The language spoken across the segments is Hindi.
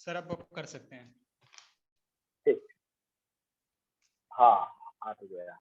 सर आप बुक कर सकते हैं। ठीक, हाँ आ तो गया।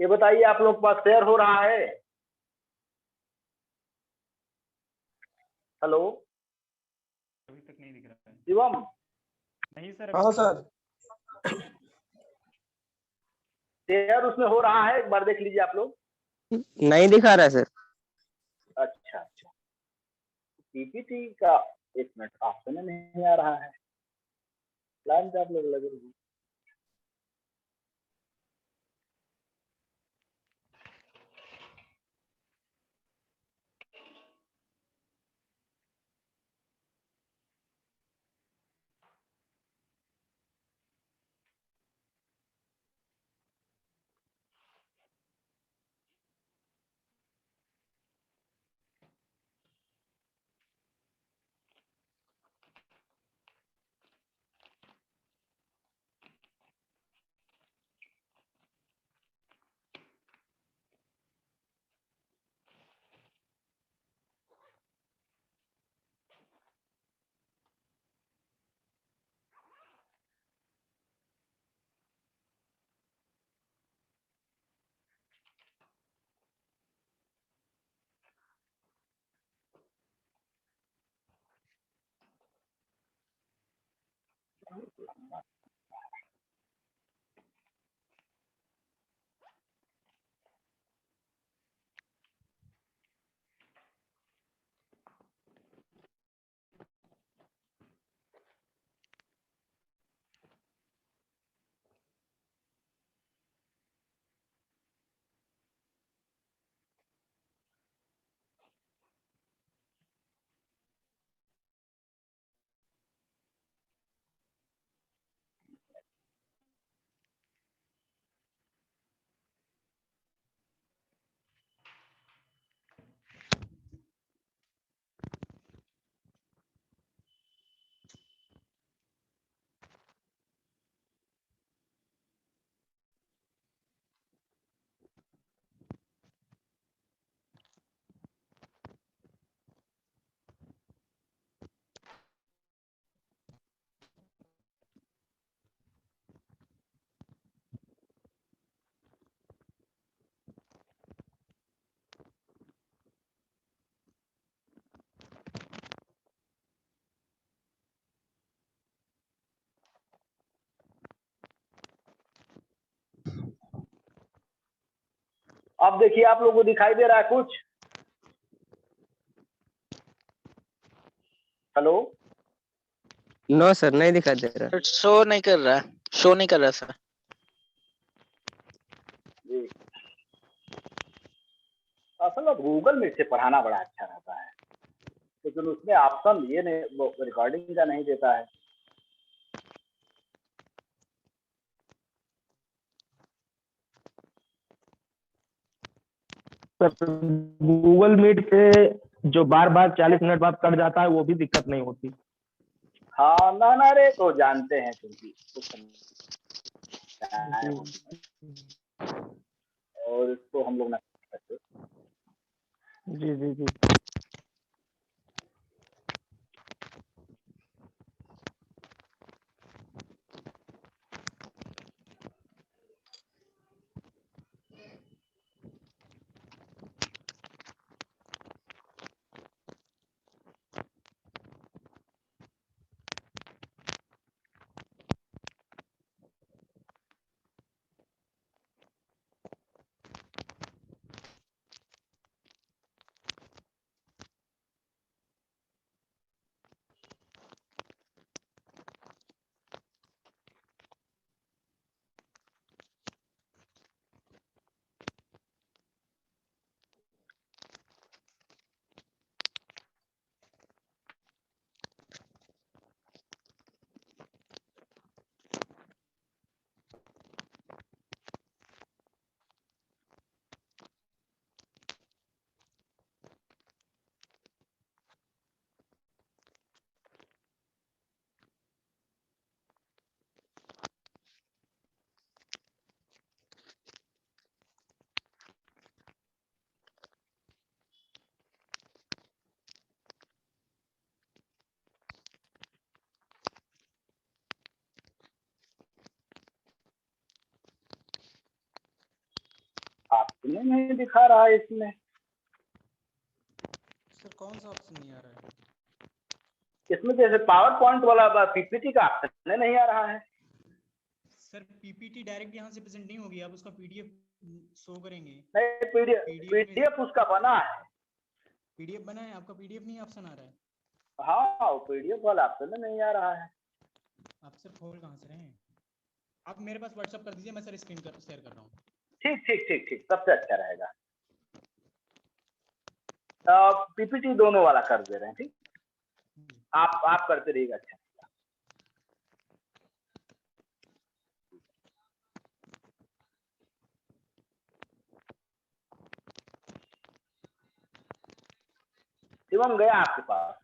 ये बताइए आप लोग के पास शेयर हो रहा है? हेलो अभी तक नहीं दिख रहा है। शिवम? नहीं सर। हाँ सर। शेयर उसमें हो रहा है, एक बार देख लीजिए आप लोग। नहीं दिखा रहा सर। अच्छा अच्छा, पीपीटी का एक मिनट ऑप्शन नहीं आ रहा है। लाइन पे आप लोग लगे रहिए। अब देखिए आप लोगों को दिखाई दे रहा है कुछ? हेलो नो सर, नहीं दिखा दे रहा। शो नहीं कर रहा, शो नहीं कर रहा सर। जी, असल में गूगल मीट से पढ़ाना बड़ा अच्छा रहता है, लेकिन उसमें ऑप्शन ये नहीं, वो रिकॉर्डिंग का नहीं देता है। सर गूगल मीट पे जो बार बार 40 मिनट बाद कट जाता है वो भी दिक्कत नहीं होती। हाँ ना ना रे, तो जानते हैं क्योंकि कुछ और इसको हम लोग ना कर सकते। जी जी जी। ऑप्शन ही नहीं दिखा रहा है इसमें। सर कौन सा ऑप्शन नहीं आ रहा है? इसमें जैसे पावर पॉइंट वाला पीपीटी का ऑप्शन नहीं आ रहा है। सर पीपीटी डायरेक्ट यहाँ से प्रेजेंट नहीं होगी, आप उसका पीडीएफ शो करेंगे। नहीं, पीडीएफ उसका बना है। पीडीएफ बना है आपका, पीडीएफ नहीं ऑप्शन आ रहा है? हाँ, पीडीएफ वाला ऑप्शन नहीं आ रहा है। आप सर खोल कहाँ से रहे हैं? आप मेरे पास व्हाट्सएप कर दीजिए, मैं सर स्क्रीन शेयर कर रहा हूँ। ठीक ठीक ठीक ठीक, सबसे अच्छा रहेगा। पीपीटी दोनों वाला कर दे रहे हैं। ठीक, आप करते रहिएगा। अच्छा, शिवम गया आपके पास?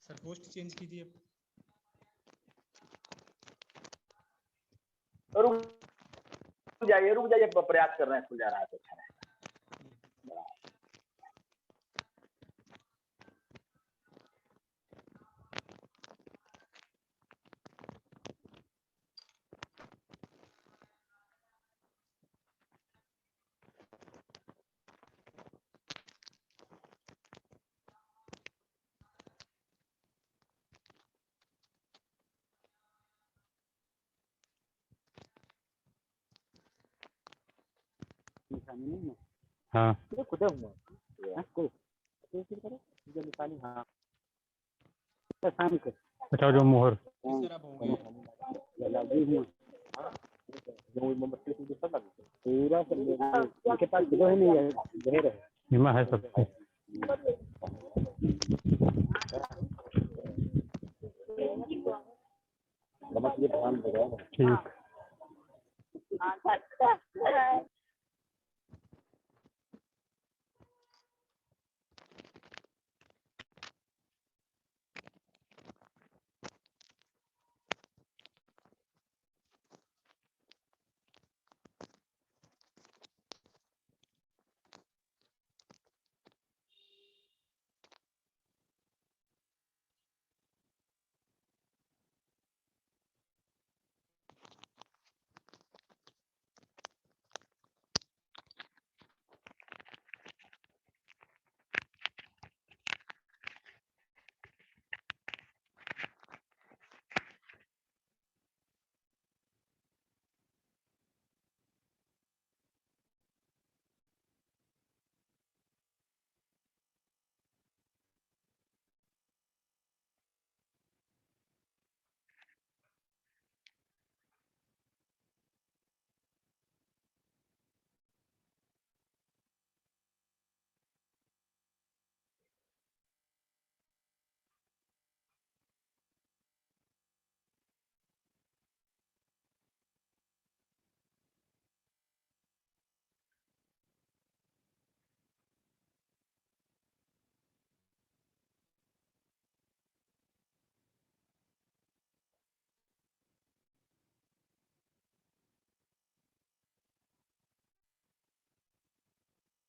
सर पोस्ट चेंज कीजिए। रुक जाइए, प्रयास कर रहे हैं, खुल जा रहा है तो अच्छा रहेगा। हाँ अच्छा, जो मोहर सर अब हो गया। बीमा है सबको। ठीक।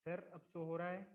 सर अब शो हो रहा है।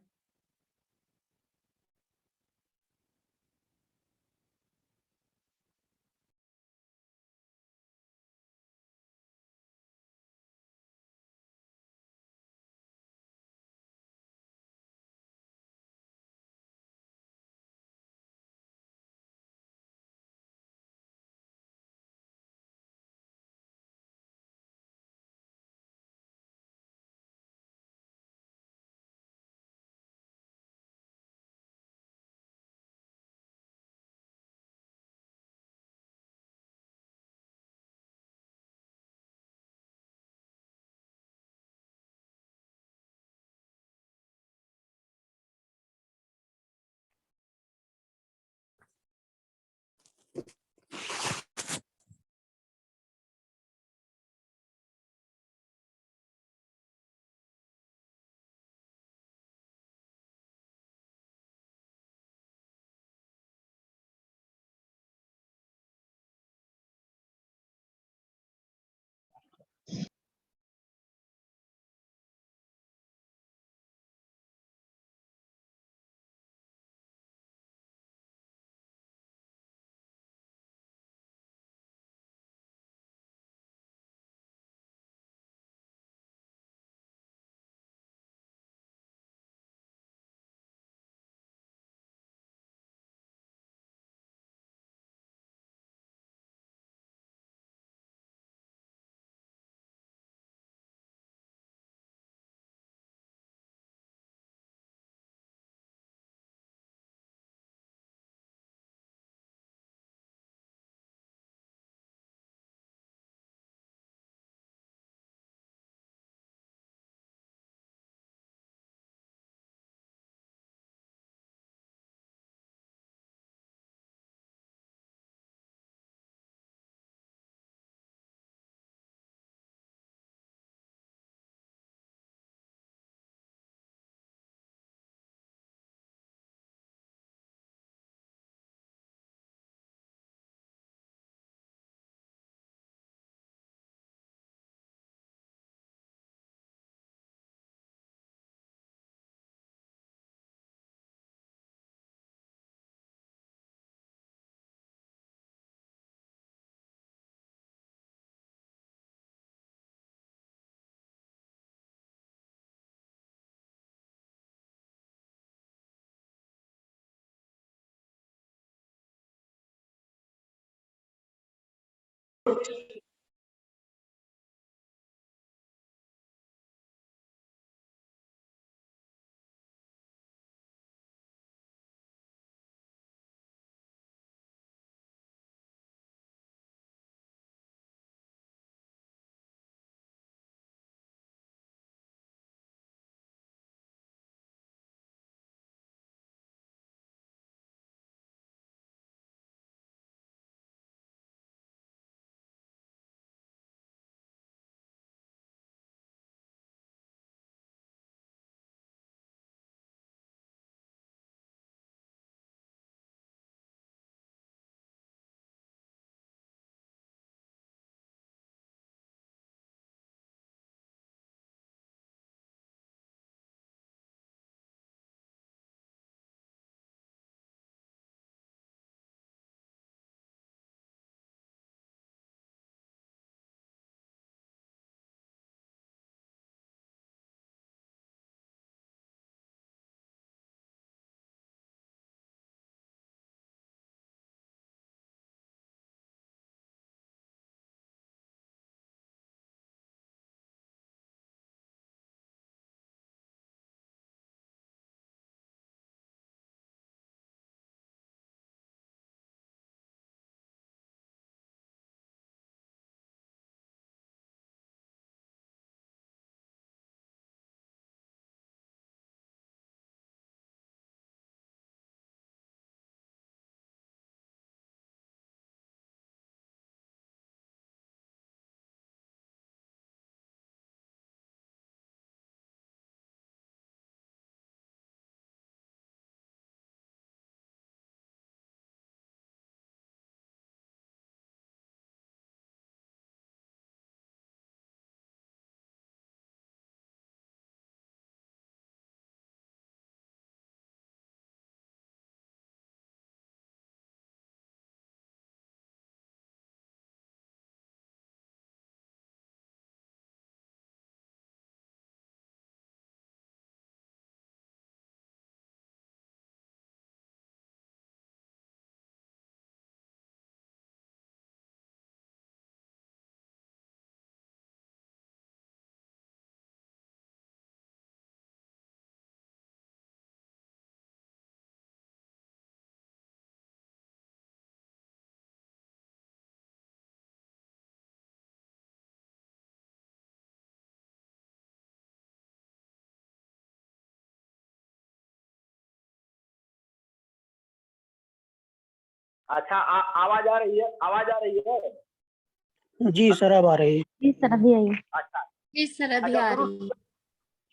अच्छा, आवाज आ रही है? आवाज आ रही है? जी सर, अब आ रही है। जी सर अभी आई। अच्छा जी सर अभी अच्छा, आ शुरू रही है।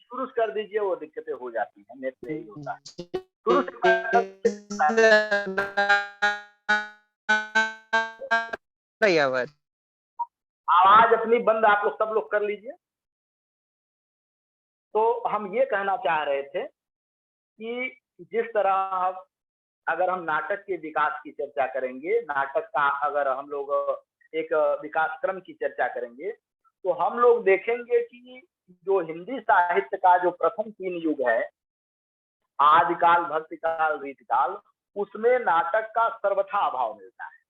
शुरू कर दीजिए, वो दिक्कतें हो जाती हैं, नेट पे ही होता है। शुरू से कर- भाई आवाज आवाज अपनी बंद आप लोग सब लोग कर लीजिए। तो हम ये कहना चाह रहे थे कि जिस तरह अगर हम नाटक के विकास की चर्चा करेंगे, नाटक का अगर हम लोग एक विकास क्रम की चर्चा करेंगे, तो हम लोग देखेंगे कि जो हिंदी साहित्य का जो प्रथम 3 युग है, आदिकाल, भक्तिकाल, रीतिकाल, उसमें नाटक का सर्वथा अभाव मिलता है।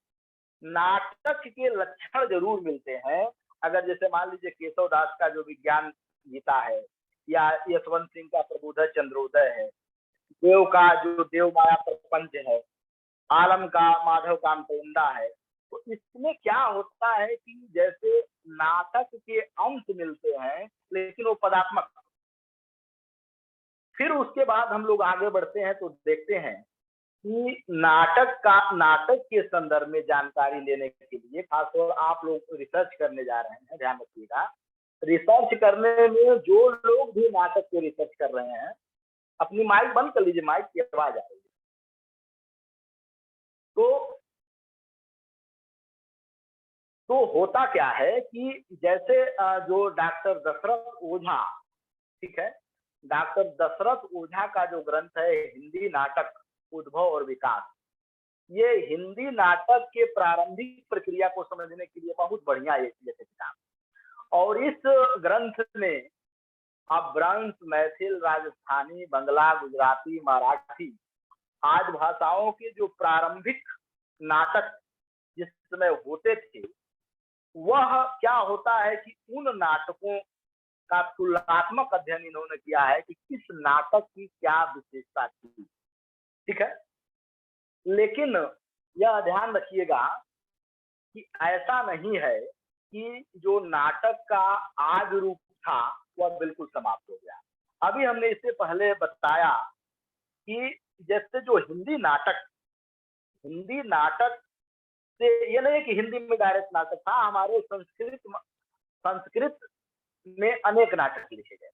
नाटक के लक्षण जरूर मिलते हैं। अगर जैसे मान लीजिए केशव दास का जो विज्ञान गीता है, या यशवंत सिंह का प्रबोधन चंद्रोदय है, देव का जो देव माया प्रपंच है, आलम का माधव कांतोंदा है, तो इसमें क्या होता है कि जैसे नाटक के अंश मिलते हैं, लेकिन वो पदात्मक। फिर उसके बाद हम लोग आगे बढ़ते हैं तो देखते हैं कि नाटक के संदर्भ में जानकारी लेने के लिए, खासतौर आप लोग रिसर्च करने जा रहे हैं, ध्यान रखिएगा। रिसर्च करने में जो लोग भी नाटक के रिसर्च कर रहे हैं, अपनी माइक बंद कर लीजिए, माइक की आवाज आ रही है। तो होता क्या है कि जैसे जो डॉक्टर दशरथ ओझा, ठीक है, डॉक्टर दशरथ ओझा का जो ग्रंथ है हिंदी नाटक उद्भव और विकास, ये हिंदी नाटक के प्रारंभिक प्रक्रिया को समझने के लिए बहुत बढ़िया ये किताब। और इस ग्रंथ में अपभ्रंश, मैथिल, राजस्थानी, बंगला, गुजराती, मराठी आदि भाषाओं के जो प्रारंभिक नाटक जिस समय होते थे, वह क्या होता है कि उन नाटकों का तुलनात्मक अध्ययन इन्होंने किया है कि किस नाटक की क्या विशेषता थी। ठीक है, लेकिन यह ध्यान रखिएगा कि ऐसा नहीं है कि जो नाटक का आज रूप था वह बिल्कुल समाप्त हो गया। अभी हमने इससे पहले बताया कि जैसे जो हिंदी नाटक से ये नहीं कि हिंदी में डायरेक्ट नाटक था, हमारे संस्कृत में अनेक नाटक लिखे गए,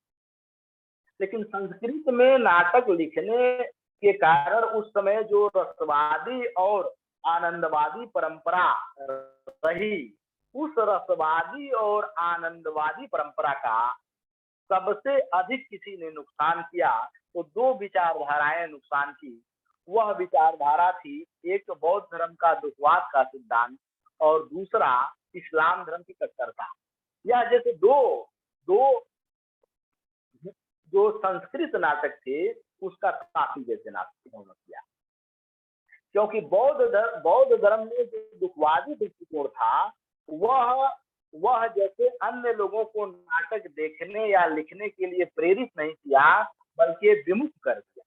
लेकिन संस्कृत में नाटक लिखने के कारण उस समय जो रसवादी और आनंदवादी परंपरा रही, उस रसवादी और आनंदवादी परंपरा का सबसे अधिक किसी ने नुकसान किया तो दो विचारधाराएं नुकसान की। वह विचारधारा थी एक बौद्ध धर्म का दुखवाद का सिद्धांत और दूसरा इस्लाम धर्म की कट्टरता। यह जैसे दो जो संस्कृत नाटक थे उसका काफी जैसे नाटक उन्होंने किया, क्योंकि बौद्ध धर्म में जो दुखवादी दृष्टिकोण था वह जैसे अन्य लोगों को नाटक देखने या लिखने के लिए प्रेरित नहीं किया बल्कि विमुख कर दिया।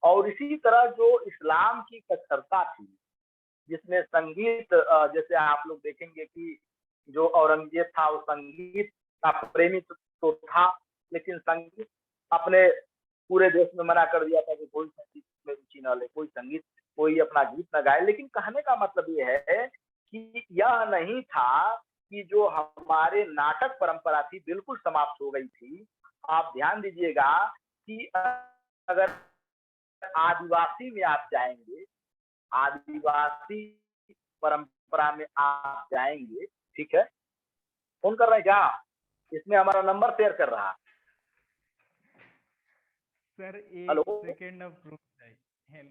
और इसी तरह जो इस्लाम की कट्टरता थी जिसमें संगीत, जैसे आप लोग देखेंगे कि जो औरंगजेब था वो संगीत का प्रेमी तो था, लेकिन संगीत अपने पूरे देश में मना कर दिया था कि कोई संगीत में रुचि न ले, कोई संगीत, कोई अपना गीत न गाए। लेकिन कहने का मतलब ये है कि यह नहीं था कि जो हमारे नाटक परंपरा थी बिल्कुल समाप्त हो गई थी। आप ध्यान दीजिएगा कि अगर आदिवासी में आप जाएंगे, आदिवासी परंपरा में आप जाएंगे, ठीक है, फोन कर रहे हैं क्या? इसमें हमारा नंबर शेयर कर रहा है सर। एक हेलो सेकंड ऑफ रुक जाइए। हेलो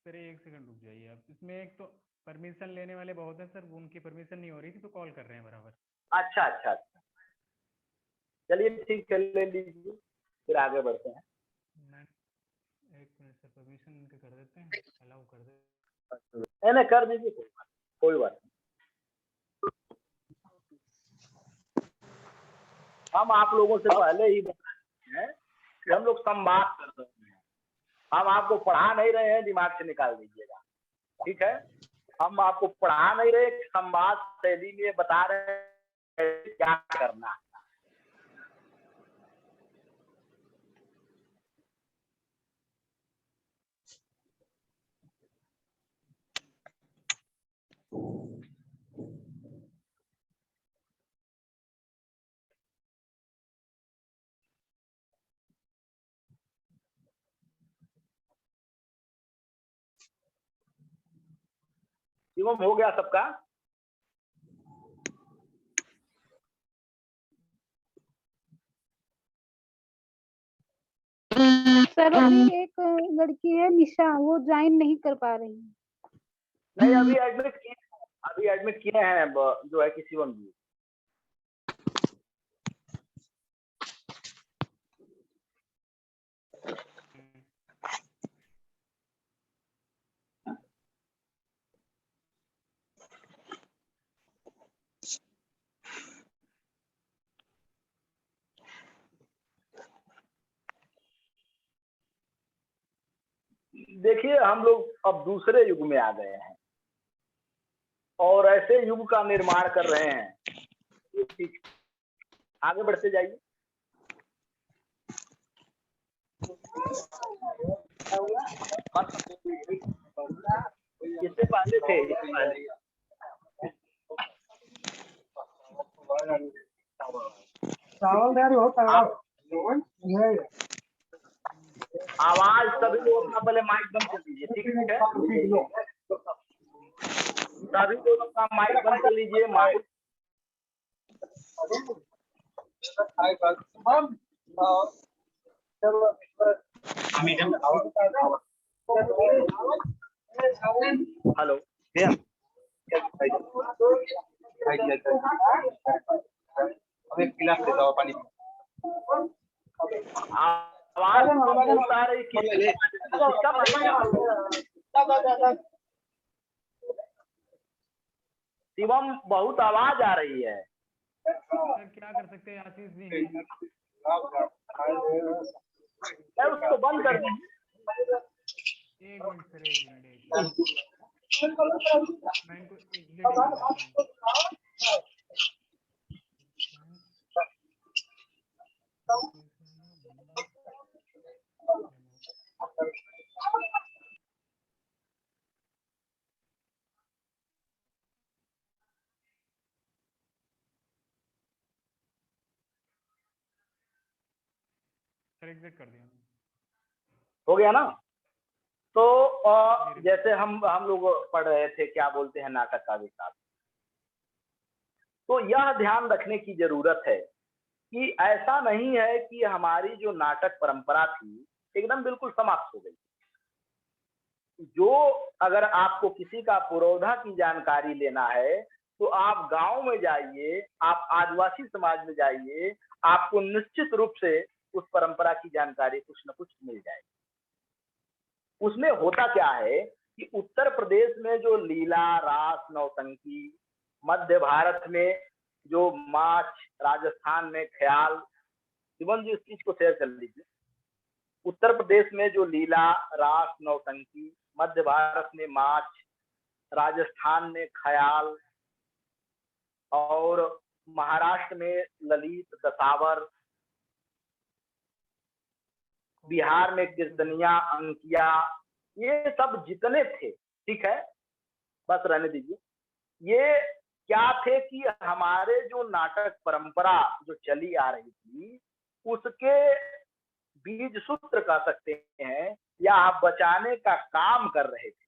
सर, एक सेकंड रुक जाइए आप। इसमें एक तो परमिशन लेने वाले बहुत हैं सर, वो उनकी परमिशन नहीं हो रही थी तो कॉल कर रहे हैं बराबर। अच्छा, चलिए ठीक है, ले लीजिए, फिर आगे बढ़ते हैं। एक मिनट सर, परमिशन इनके कर देते हैं, अलाउ कर देते नहीं कर दीजिए, कोई बात नहीं। हम आप लोगों से पहले ही बता रहे हैं कि हम लोग संवाद कर रहे हैं, हम आपको पढ़ा नहीं रहे हैं, दिमाग से निकाल दीजिएगा, ठीक है। हम आपको पढ़ा नहीं रहे, संवाद शैली में बता रहे हैं क्या करना है। शिवम हो गया सबका? सर अभी एक लड़की है निशा, वो ज्वाइन नहीं कर पा रही है। नहीं, अभी एडमिट किए हैं जो है कि शिवम जी। देखिए, हम लोग अब दूसरे युग में आ गए हैं और ऐसे युग का निर्माण कर रहे हैं। ठीक, आगे बढ़ते जाइए। इससे पहले थे, आवाज सभी लोग अपना पहले माइक बंद कर लीजिए, ठीक है। सभी लोग अपना माइक बंद कर लीजिए। माइक हेलो, एक गिलास ले दो पानी। आवाज बहुत आ रही है। शिवम बहुत आवाज आ रही है। सर क्या कर सकते हैं, आशीष जी हैं। मैं उसको बंद कर दूं। एक मिनट सर, एक मिनट मैं इनको एग्जिट कर देता हूँ। सर एग्जिट कर दिया। हो गया ना? तो जैसे हम लोग पढ़ रहे थे, क्या बोलते हैं, नाटक का विकास। तो यह ध्यान रखने की जरूरत है कि ऐसा नहीं है कि हमारी जो नाटक परंपरा थी एकदम बिल्कुल समाप्त हो गई। जो अगर आपको किसी का पुरोधा की जानकारी लेना है तो आप गांव में जाइए, आप आदिवासी समाज में जाइए, आपको निश्चित रूप से उस परंपरा की जानकारी कुछ न कुछ मिल जाएगी। उसमें होता क्या है कि उत्तर प्रदेश में जो लीला, रास, नौटंकी, मध्य भारत में जो माच, राजस्थान में ख्याल, शिवम जी इस चीज को शेयर कर लीजिए। उत्तर प्रदेश में जो लीला, रास, नौटंकी, मध्य भारत में माच, राजस्थान में ख्याल और महाराष्ट्र में ललित, दशावर, बिहार में कीर्तनिया, अंकिया, ये सब जितने थे, ठीक है, बस रहने दीजिए। ये क्या थे कि हमारे जो नाटक परंपरा जो चली आ रही थी उसके बीज सूत्र कह सकते हैं, या आप बचाने का काम कर रहे थे।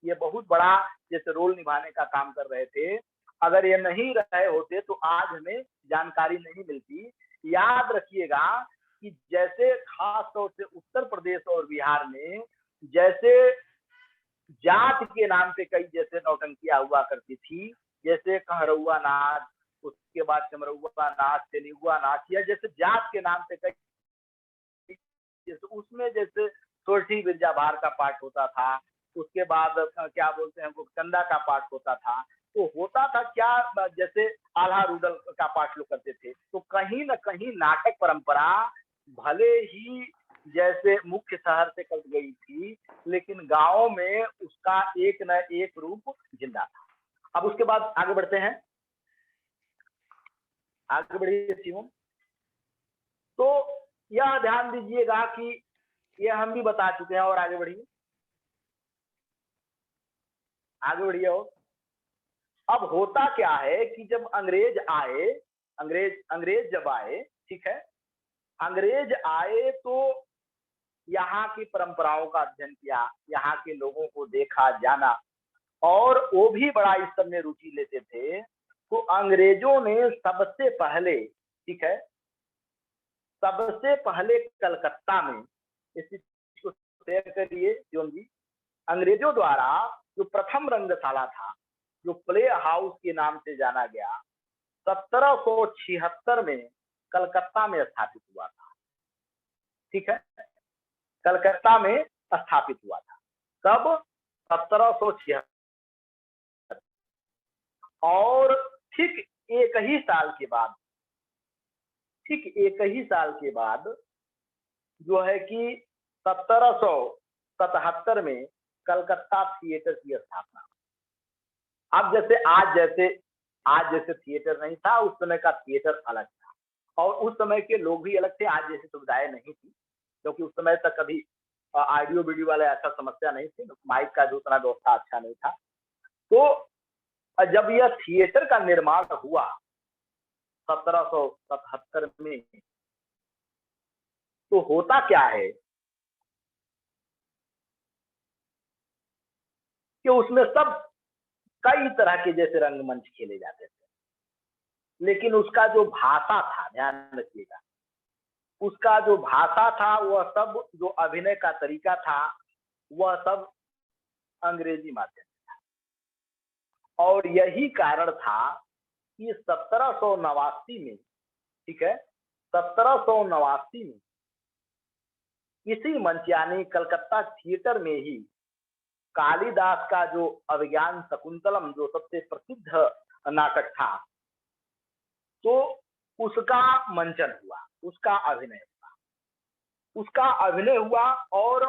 ये बहुत बड़ा जैसे रोल निभाने का काम कर रहे थे। अगर ये नहीं रहे होते तो आज हमें जानकारी नहीं मिलती। याद रखिएगा कि जैसे खास तौर से उत्तर प्रदेश और बिहार में जैसे जात के नाम पे कई जैसे नौटंकियां हुआ करती थी, जैसे कहरौआ नाच, उसके बाद चमरौआ नाच, तेनिगुआ नाच, या जैसे जात के नाम पे कई, जैसे उसमें जैसे सोरठी बिरजा भार का पाठ होता था, उसके बाद क्या बोलते हैं चंदा का पाठ होता था। तो होता था क्या, जैसे आल्हा रूडल का पाठ लोग करते थे। तो कहीं न कहीं नाटक परंपरा भले ही जैसे मुख्य शहर से कट गई थी, लेकिन गांव में उसका एक न एक रूप जिंदा था। अब उसके बाद आगे बढ़ते हैं, आगे बढ़िए शिवम। तो यह ध्यान दीजिएगा कि ये हम भी बता चुके हैं, और आगे बढ़िए, आगे बढ़िए। और अब होता क्या है कि जब अंग्रेज आए, अंग्रेज जब आए, ठीक है, अंग्रेज आए तो यहाँ की परंपराओं का अध्ययन किया, यहाँ के लोगों को देखा, जाना, और वो भी बड़ा इस सब में रुचि लेते थे। तो अंग्रेजों ने सबसे पहले, ठीक है, सबसे पहले कलकत्ता में, इस चीज को शेयर करिए शिवम जी, अंग्रेजों द्वारा जो प्रथम रंगशाला था, जो प्ले हाउस के नाम से जाना गया, 1776 में कलकत्ता में स्थापित हुआ था। ठीक है, कलकत्ता में स्थापित हुआ था। कब? 1776। और ठीक एक ही साल के बाद, ठीक एक ही साल के बाद जो है कि 1777 में कलकत्ता थिएटर की स्थापना। अब आज जैसे थिएटर नहीं था, उस समय का थिएटर अलग था, और उस समय के लोग भी अलग थे। आज जैसी सुविधाएं नहीं थी, क्योंकि उस समय तक कभी ऑडियो वीडियो वाला ऐसा समस्या नहीं थी, माइक का जो उतना व्यवस्था अच्छा नहीं था। तो जब यह थिएटर का निर्माण हुआ 1777 में, तो होता क्या है कि उसमें सब कई तरह के जैसे रंगमंच खेले जाते थे, लेकिन उसका जो भाषा था, ध्यान रखिएगा, उसका जो भाषा था, वह सब जो अभिनय का तरीका था, वह सब अंग्रेजी माध्यम से था। और यही कारण था कि 1789 में, ठीक है, 1789 में इसी मंच यानी कलकत्ता थिएटर में ही कालिदास का जो अभिज्ञान शकुंतलम जो सबसे प्रसिद्ध नाटक था, तो उसका मंचन हुआ, उसका अभिनय हुआ और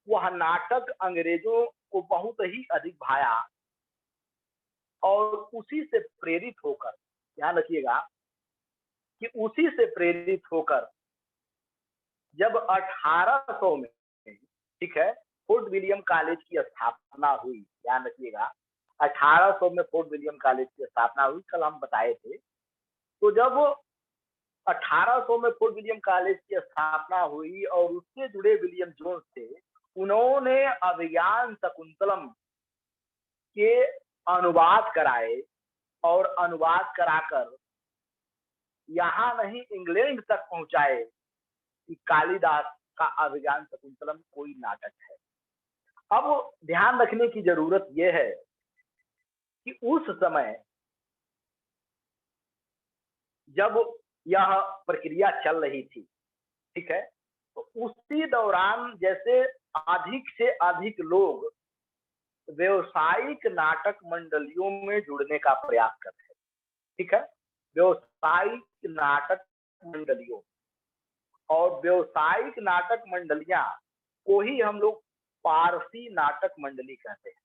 वह नाटक अंग्रेजों को बहुत ही अधिक भाया और उसी से प्रेरित होकर, ध्यान रखिएगा कि उसी से प्रेरित होकर जब 1800 में, ठीक है, फोर्ट विलियम कॉलेज की स्थापना हुई, ध्यान रखिएगा 1800 में फोर्ट विलियम कॉलेज की स्थापना हुई, कल हम बताए थे। तो जब 1800 में फोर्ट विलियम कॉलेज की स्थापना हुई और उससे जुड़े विलियम जोन्स थे, उन्होंने अभिज्ञान शकुंतलम के अनुवाद कराए और अनुवाद कराकर यहाँ नहीं इंग्लैंड तक पहुंचाए कि कालिदास का अभिज्ञान शकुंतलम कोई नाटक है। अब ध्यान रखने की जरूरत यह है कि उस समय जब यह प्रक्रिया चल रही थी, ठीक है, तो उसी दौरान जैसे अधिक से अधिक लोग व्यवसायिक नाटक मंडलियों में जुड़ने का प्रयास करते हैं, ठीक है, व्यवसायिक नाटक मंडलियों, और व्यवसायिक नाटक मंडलियां को ही हम लोग पारसी नाटक मंडली कहते हैं,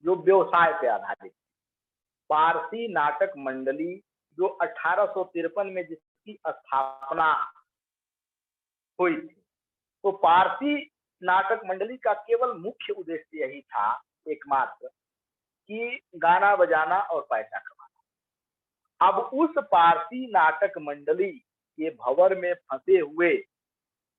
जो व्यवसाय पे आधारित। पारसी नाटक मंडली जो 1853 में जिसकी स्थापना हुई थी, तो पारसी नाटक मंडली का केवल मुख्य उद्देश्य यही था एकमात्र कि गाना बजाना और पैसा कमाना। अब उस पारसी नाटक मंडली के भंवर में फंसे हुए